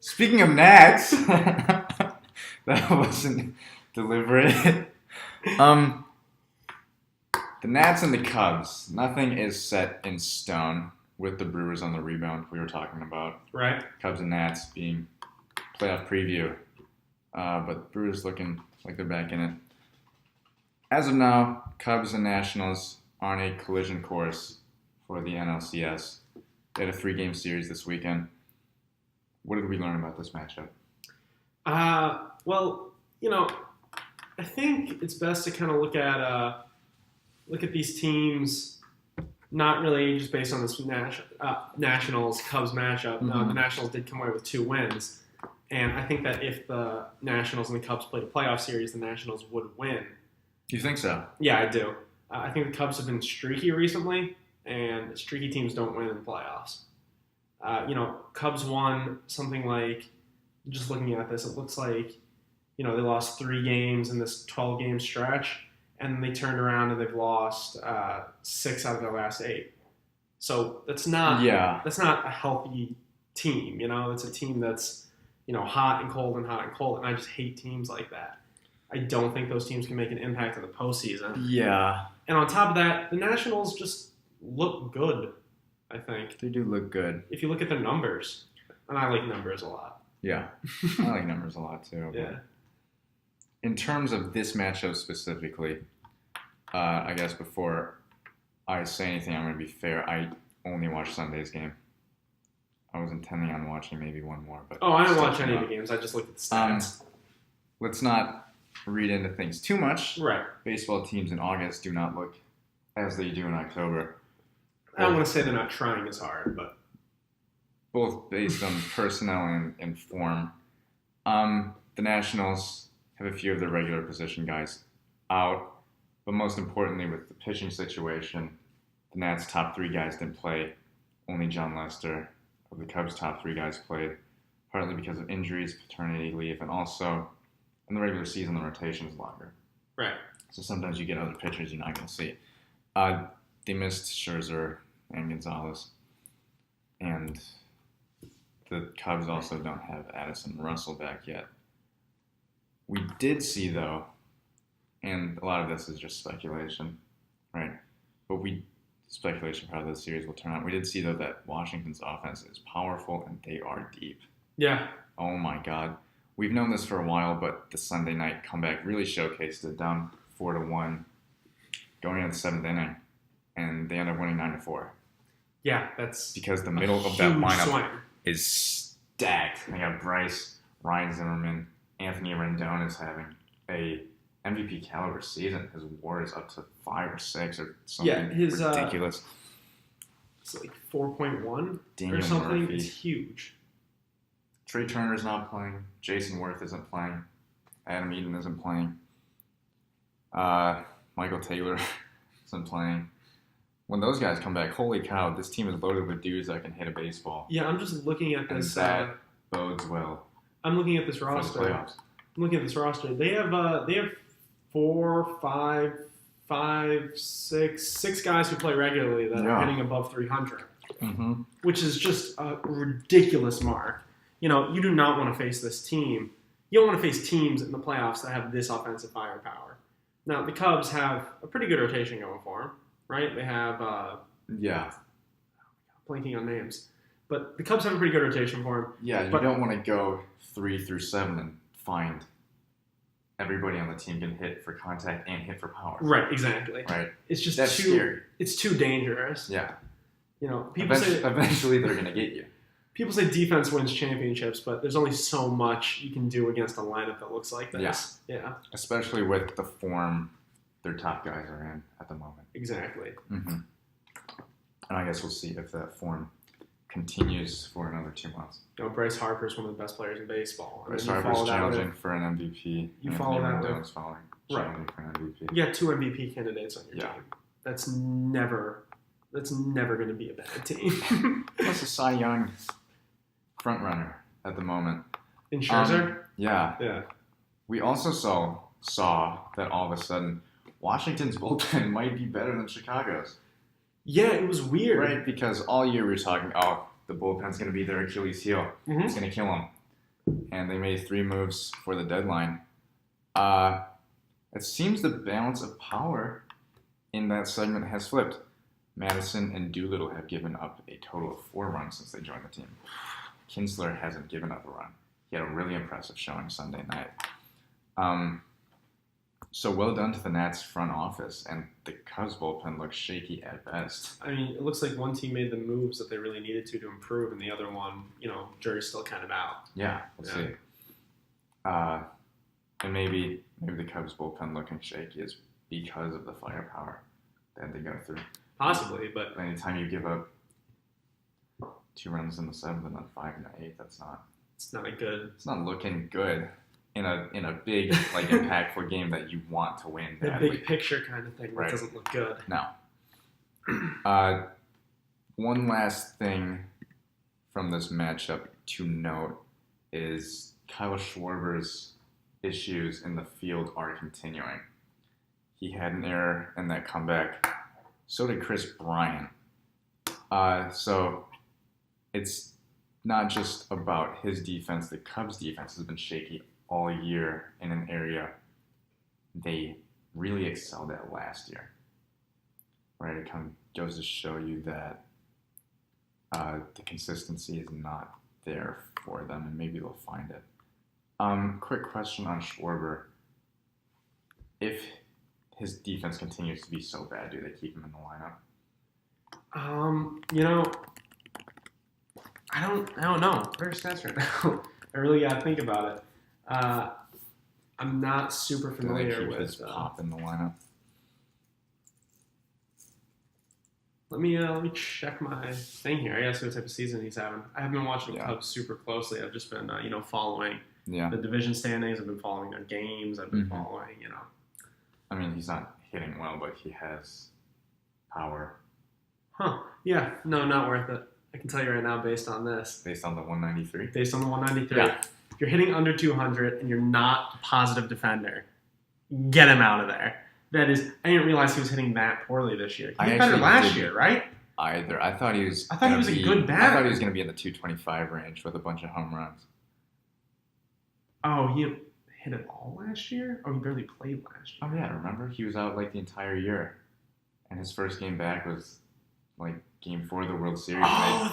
Speaking of Nats, that wasn't deliberate. The Nats and the Cubs. Nothing is set in stone with the Brewers on the rebound we were talking about. Right. Cubs and Nats being playoff preview. But Brewers looking like they're back in it. As of now, Cubs and Nationals are on a collision course for the NLCS. They had a 3-game series this weekend. What did we learn about this matchup? Well, I think it's best to kind of look at these teams, not really just based on this Nationals Cubs matchup. Mm-hmm. The Nationals did come away with 2 wins, and I think that if the Nationals and the Cubs played a playoff series, the Nationals would win. You think so? Yeah, I do. I think the Cubs have been streaky recently, and streaky teams don't win in the playoffs. Cubs won something like, just looking at this, it looks like, they lost 3 games in this 12-game stretch, and then they turned around and they've lost 6 out of their last 8. So that's not a healthy team. It's a team that's, hot and cold and hot and cold, and I just hate teams like that. I don't think those teams can make an impact in the postseason. Yeah. And on top of that, the Nationals just look good, I think. They do look good. If you look at their numbers, and I like numbers a lot. Yeah. I like numbers a lot too. Yeah. In terms of this matchup specifically, I guess before I say anything, I'm going to be fair. I only watched Sunday's game. I was intending on watching maybe one more. But I didn't watch any of the games. I just looked at the stats. Let's not read into things too much. Right. Baseball teams in August do not look as they do in October. I don't want to say they're not trying as hard, but both based on personnel and form. The Nationals have a few of their regular position guys out, but most importantly with the pitching situation, the Nats' top 3 guys didn't play. Only John Lester of the Cubs' top 3 guys played, partly because of injuries, paternity leave, and also in the regular season the rotation is longer. Right. So sometimes you get other pitchers you're not going to see. They missed Scherzer and Gonzalez, and the Cubs also don't have Addison Russell back yet. We did see, though, and a lot of this is just speculation, right? But speculation for how this series will turn out. We did see, though, that Washington's offense is powerful and they are deep. Yeah. Oh, my God. We've known this for a while, but the Sunday night comeback really showcased it, down 4-1, going into the 7th inning, and they end up winning 9-4. Yeah, that's because the middle of that lineup swing is stacked. They got Bryce, Ryan Zimmerman, Anthony Rendon is having a MVP caliber season. His WAR is up to 5 or 6 or something ridiculous. It's like 4.1 Daniel or something. Murphy. It's huge. Trey Turner's not playing. Jason Worth isn't playing. Adam Eaton isn't playing. Michael Taylor isn't playing. When those guys come back, holy cow, this team is loaded with dudes that can hit a baseball. Yeah, I'm just looking at this. And that bodes well. I'm looking at this roster. For the playoffs. I'm looking at this roster. They have 6 guys who play regularly that are hitting above 300, which is just a ridiculous mark. You do not want to face this team. You don't want to face teams in the playoffs that have this offensive firepower. Now, the Cubs have a pretty good rotation going for them, right? They have, blanking on names. But the Cubs have a pretty good rotation for them. Yeah, you don't want to go 3 through 7 and find everybody on the team can hit for contact and hit for power. Right, exactly. Right. It's just That's scary. It's too dangerous. Yeah. People say eventually they're going to get you. People say defense wins championships, but there's only so much you can do against a lineup that looks like this. Yeah. Especially with the form their top guys are in at the moment. Exactly. Mm-hmm. And I guess we'll see if that form continues for another 2 months. Bryce Harper's one of the best players in baseball. Bryce Harper's challenging for an MVP. You follow that with challenging for an MVP. You got 2 MVP candidates on your team. That's never going to be a bad team. Plus a Cy Young front runner at the moment. In Scherzer? Yeah. We also saw that all of a sudden Washington's bullpen might be better than Chicago's. Yeah, it was weird. Right, because all year we were talking, the bullpen's going to be their Achilles heel. Mm-hmm. It's going to kill them. and they made 3 moves for the deadline. It seems the balance of power in that segment has flipped. Madison and Doolittle have given up a total of 4 runs since they joined the team. Kinsler hasn't given up a run. He had a really impressive showing Sunday night. So well done to the Nats front office, and the Cubs bullpen looks shaky at best. I mean, it looks like one team made the moves that they really needed to improve, and the other one, jury's still kind of out. Yeah, we'll see. And maybe the Cubs bullpen looking shaky is because of the firepower that they go through. Possibly, but anytime you give up 2 runs in the 7th and then 5 in the 8th, it's not a good. It's not looking good in a big impactful game that you want to win. The badly. big picture kind of thing that doesn't look good. No. One last thing from this matchup to note is Kyle Schwarber's issues in the field are continuing. He had an error in that comeback. So did Chris Bryant. So it's not just about his defense. The Cubs' defense has been shaky all year in an area they really excelled at last year. Right? It kind of goes to show you that the consistency is not there for them, and maybe they'll find it. Quick question on Schwarber. If his defense continues to be so bad, do they keep him in the lineup? I don't know. What are his stats right now? I really gotta think about it. I'm not super familiar do they keep with his Pop in the lineup. Let me check my thing here. I gotta see what type of season he's having. I haven't been watching the Cubs super closely. I've just been following the division standings. I've been following their games. I've been following I mean, he's not hitting well, but he has power. Huh. Yeah. No, not worth it. I can tell you right now based on this. Based on the 193? Based on the 193. Yeah. If you're hitting under 200 and you're not a positive defender, get him out of there. That is, I didn't realize he was hitting that poorly this year. He hit better last year, right? Either. I thought he was a good batter. I thought he was going to be in the 225 range with a bunch of home runs. Oh, he hit it all last year? Oh, he barely played last year. Oh, yeah. Remember? He was out the entire year. And his first game back was Game 4 of the World Series.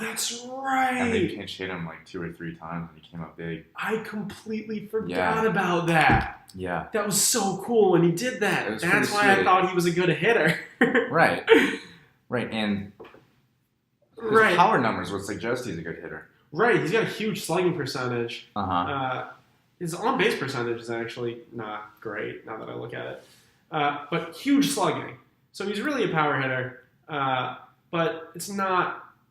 That's right. And they pinch hit him 2 or 3 times, and he came up big. I completely forgot about that. Yeah. That was so cool when he did that. That's why I thought he was a good hitter. Right. Right. And his power numbers would suggest he's a good hitter. Right. He's got a huge slugging percentage. Uh-huh. His on-base percentage is actually not great now that I look at it. But huge slugging. So he's really a power hitter. But it's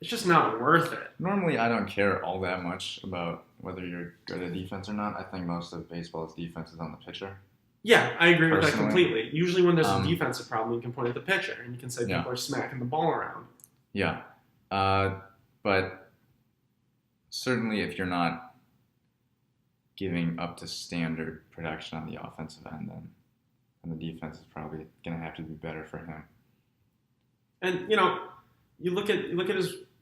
just not worth it. Normally, I don't care all that much about whether you're good at defense or not. I think most of baseball's defense is on the pitcher. Yeah, I agree with that completely. Usually when there's a defensive problem, you can point at the pitcher and you can say people are smacking the ball around. Yeah. But certainly if you're not giving up to standard production on the offensive end, then the defense is probably going to have to be better for him. And, you look at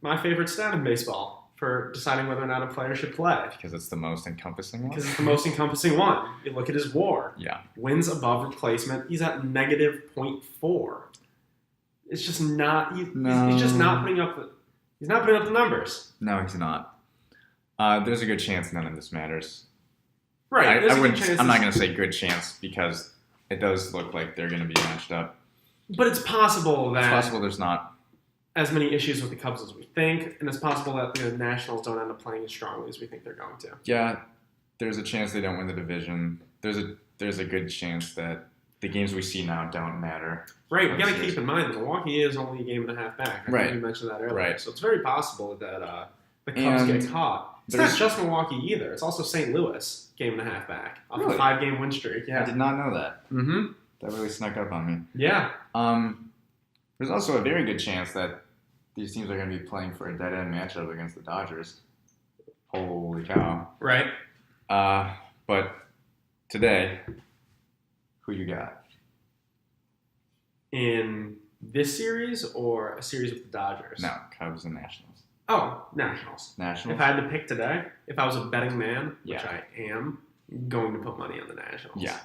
my favorite stat in baseball for deciding whether or not a player should play. Because it's the most encompassing one? Because it's the most encompassing one. You look at his WAR. Yeah. Wins above replacement. He's at negative 0.4. It's just not. He's just not putting up the. He's not putting up the numbers. No, he's not. There's a good chance none of this matters. Right. I'm not going to say good chance because it does look like they're going to be matched up. But it's possible that. It's possible there's not as many issues with the Cubs as we think, and it's possible that the Nationals don't end up playing as strongly as we think they're going to. Yeah, there's a chance they don't win the division. There's a good chance that the games we see now don't matter. Right, we got to keep in mind that Milwaukee is only a game and a half back. I think we mentioned that earlier. Right. So it's very possible that the Cubs get caught. It's not just Milwaukee either. It's also St. Louis, game and a half back. Off a 5-game win streak. Yeah. I did not know that. Mm-hmm. That really snuck up on me. Yeah. There's also a very good chance that these teams are going to be playing for a dead-end matchup against the Dodgers. Holy cow. Right. But today, who you got? In this series or a series with the Dodgers? No, Cubs and Nationals. Oh, Nationals. Nationals? If I had to pick today, if I was a betting man, which Yeah. I am, going to put money on the Nationals. Yeah.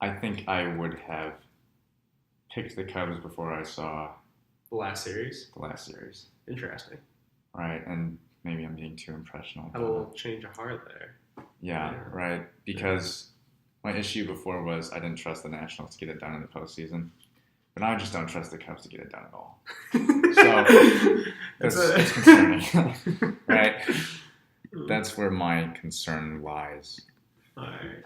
I think I would have picked the Cubs before I saw The last series. the last series. Interesting. Right, and maybe I'm being too impressionable. Had a little change of heart there. Yeah, Yeah. right. Because my issue before was I didn't trust the Nationals to get it done in the postseason. But now I just don't trust the Cubs to get it done at all. So it's concerning. Right? That's where my concern lies. All right.